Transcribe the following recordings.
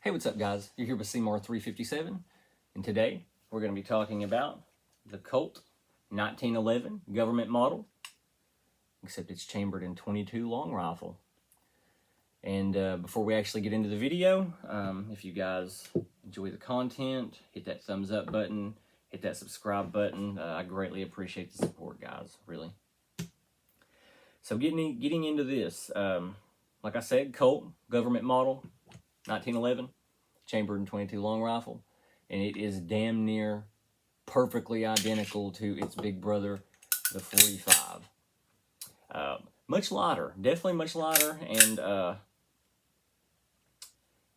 Hey, what's up, guys? You're here with Seymour 357, and today we're going to be talking about the Colt 1911 government model, except it's chambered in .22 long rifle. And before we actually get into the video, if you guys enjoy the content, hit that thumbs up button, hit that subscribe button. I greatly appreciate the support, guys, really. So getting into this, like I said, Colt government model, 1911, chambered in .22 long rifle, and it is damn near perfectly identical to its big brother, the .45. Much lighter, definitely much lighter, and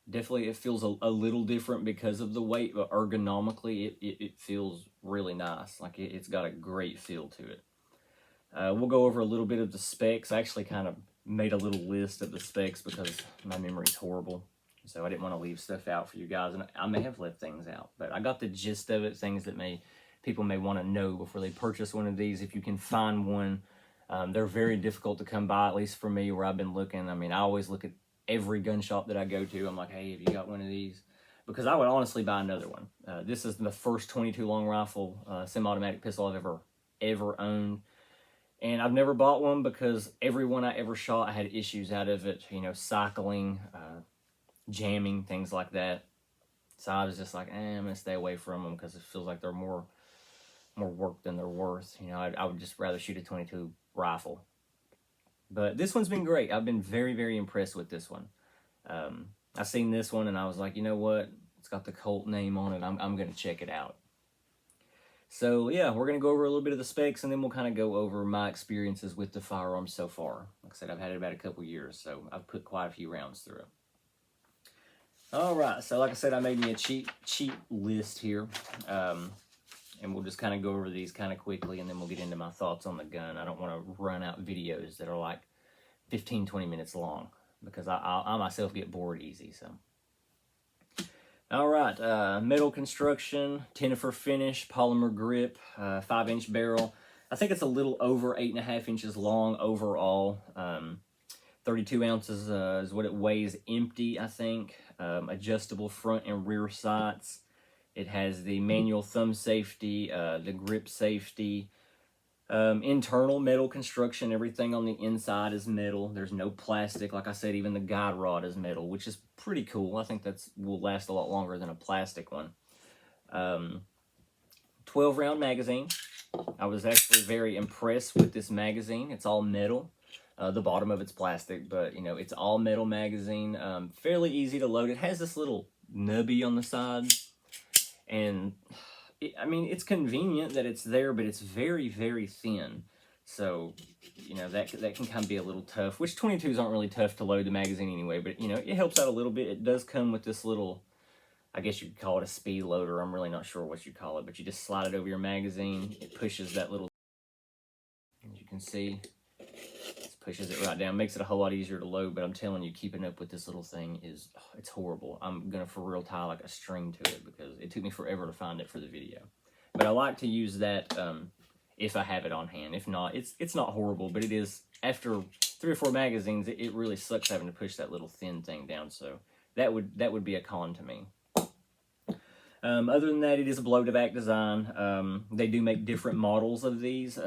definitely it feels a little different because of the weight, but ergonomically it feels really nice. Like it's got a great feel to it. We'll go over a little bit of the specs. I actually kind of made a little list of the specs because my memory's horrible. So I didn't want to leave stuff out for you guys, and I may have left things out, but I got the gist of it, things that people may want to know before they purchase one of these. If you can find one, they're very difficult to come by, at least for me, where I've been looking. I mean, I always look at every gun shop that I go to. I'm like, hey, have you got one of these? Because I would honestly buy another one. This is the first .22 long rifle semi-automatic pistol I've ever owned. And I've never bought one because every one I ever shot, I had issues out of it, you know, cycling, jamming, things like that. So I was just like, I'm going to stay away from them because it feels like they're more work than they're worth. You know, I would just rather shoot a .22 rifle. But this one's been great. I've been very, very impressed with this one. I seen this one and I was like, you know what? It's got the Colt name on it. I'm going to check it out. So yeah, we're going to go over a little bit of the specs, and then we'll kind of go over my experiences with the firearms so far. Like I said, I've had it about a couple years, so I've put quite a few rounds through it. Alright, so like I said, I made me a cheap list here. And we'll just kind of go over these kind of quickly, and then we'll get into my thoughts on the gun. I don't want to run out videos that are like 15-20 minutes long, because I myself get bored easy. So, all right, metal construction, tenifer finish, polymer grip, 5-inch barrel. I think it's a little over 8.5 inches long overall. 32 ounces is what it weighs empty, I think. Adjustable front and rear sights. It has the manual thumb safety, the grip safety, internal metal construction. Everything on the inside is metal. There's no plastic. Like I said, even the guide rod is metal, which is pretty cool. I think will last a lot longer than a plastic one. 12-round magazine. I was actually very impressed with this magazine. It's all metal. The bottom of it's plastic, but, you know, it's all metal magazine. Fairly easy to load. It has this little nubby on the side. And, I mean, it's convenient that it's there, but it's very, very thin. So, you know, that can kind of be a little tough, which .22s aren't really tough to load the magazine anyway, but, you know, it helps out a little bit. It does come with this little, I guess you could call it a speed loader. I'm really not sure what you call it, but you just slide it over your magazine. It pushes that little, as you can see, pushes it right down, makes it a whole lot easier to load. But I'm telling you, keeping up with this little thing it's horrible. I'm gonna for real tie like a string to it because it took me forever to find it for the video. But I like to use that if I have it on hand. If not, it's not horrible, but it is, after 3 or 4 magazines, it really sucks having to push that little thin thing down. So that would be a con to me. Other than that, it is a blow-to-back design. They do make different models of these.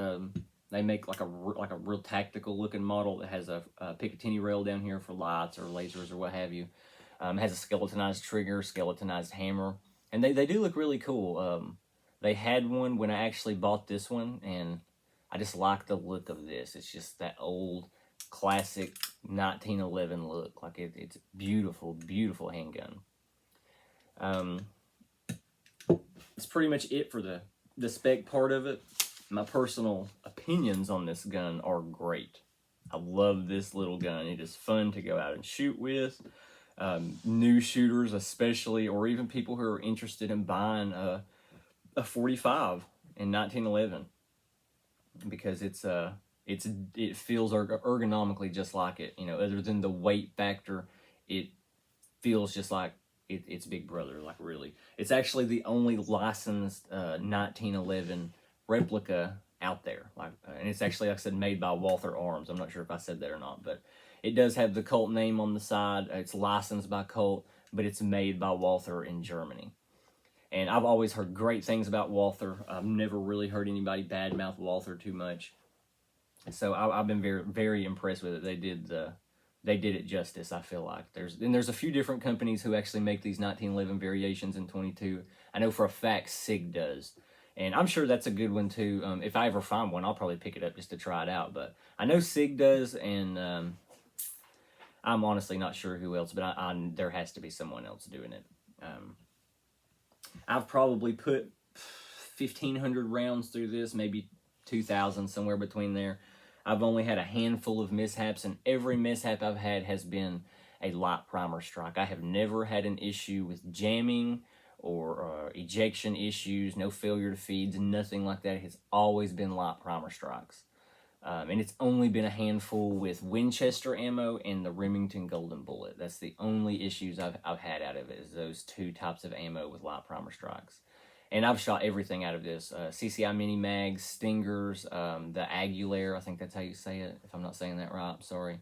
They make like a real tactical looking model that has a Picatinny rail down here for lights or lasers or what have you. It has a skeletonized trigger, skeletonized hammer, and they do look really cool. They had one when I actually bought this one, and I just like the look of this. It's just that old classic 1911 look. Like it's beautiful, beautiful handgun. That's pretty much it for the spec part of it. My personal opinions on this gun are great. I love this little gun. It is fun to go out and shoot with. New shooters especially, or even people who are interested in buying a .45 in 1911. Because it feels ergonomically just like it. You know, other than the weight factor, it feels just like it's Big Brother, like really. It's actually the only licensed 1911 replica out there, and it's actually, like I said, made by Walther Arms. I'm not sure if I said that or not, but It does have the Colt name on the side. It's licensed by Colt, but it's made by Walther in Germany. And I've always heard great things about Walther. I've never really heard anybody badmouth Walther too much. So I've been very, very impressed with it. They did it justice, I feel like. There's a few different companies who actually make these 1911 variations in 22. I know for a fact SIG does. And I'm sure that's a good one too. If I ever find one, I'll probably pick it up just to try it out. But I know SIG does, and I'm honestly not sure who else, but there has to be someone else doing it. I've probably put 1,500 rounds through this, maybe 2,000, somewhere between there. I've only had a handful of mishaps, and every mishap I've had has been a light primer strike. I have never had an issue with jamming or ejection issues, no failure to feeds, nothing like that. It has always been light primer strikes. And it's only been a handful with Winchester ammo and the Remington Golden Bullet. That's the only issues I've had out of it, is those two types of ammo with light primer strikes. And I've shot everything out of this. CCI mini mags, stingers, the Aguilar, I think that's how you say it. If I'm not saying that right, I'm sorry.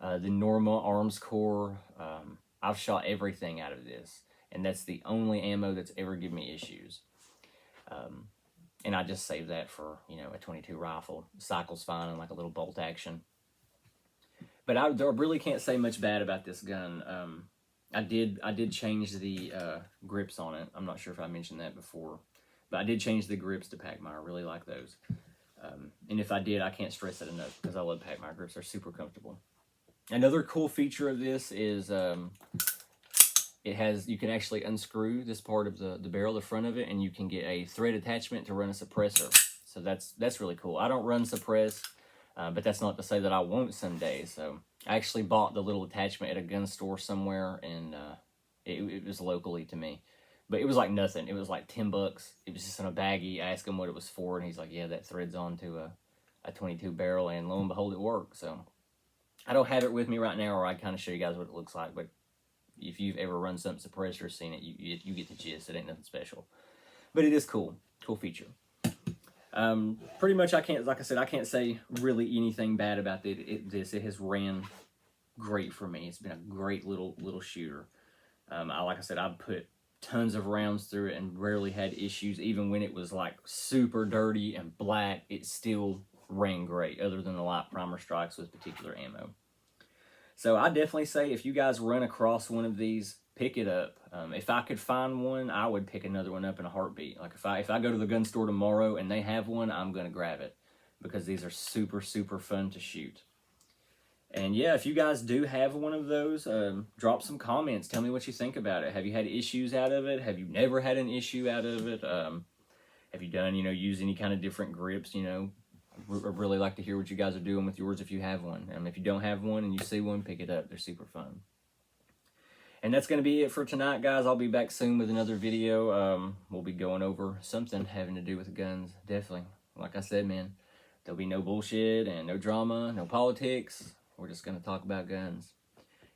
The Norma Arms Core. I've shot everything out of this. And that's the only ammo that's ever given me issues. And I just save that for, a 22 rifle. Cycle's fine and like a little bolt action. But I really can't say much bad about this gun. I did change the grips on it. I'm not sure if I mentioned that before, but I did change the grips to Pachmeyer. I really like those. And if I did, I can't stress it enough because I love Pachmeyer grips. They're super comfortable. Another cool feature of this is you can actually unscrew this part of the barrel, the front of it, and you can get a thread attachment to run a suppressor. So that's really cool. I don't run suppress, but that's not to say that I won't someday. So I actually bought the little attachment at a gun store somewhere, and it was locally to me. But it was like nothing. It was like $10. It was just in a baggie. I asked him what it was for, and he's like, yeah, that threads onto a 22 barrel, and lo and behold, it worked. So I don't have it with me right now, or I'd kind of show you guys what it looks like, but if you've ever run something suppressed or seen it, you get the gist. It ain't nothing special. But it is cool. Cool feature. Pretty much, like I said, I can't say really anything bad about this. It has ran great for me. It's been a great little shooter. Like I said, I've put tons of rounds through it and rarely had issues. Even when it was like super dirty and black, it still ran great, other than the light primer strikes with particular ammo. So I definitely say if you guys run across one of these, pick it up. If I could find one, I would pick another one up in a heartbeat. Like if I go to the gun store tomorrow and they have one, I'm going to grab it because these are super, super fun to shoot. And yeah, if you guys do have one of those, drop some comments. Tell me what you think about it. Have you had issues out of it? Have you never had an issue out of it? Have you done, use any kind of different grips, I'd really like to hear what you guys are doing with yours if you have one. If you don't have one and you see one, pick it up. They're super fun. And that's going to be it for tonight, guys. I'll be back soon with another video. We'll be going over something having to do with guns. Definitely. Like I said, man, there'll be no bullshit and no drama, no politics. We're just going to talk about guns.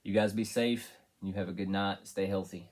You guys be safe. You have a good night. Stay healthy.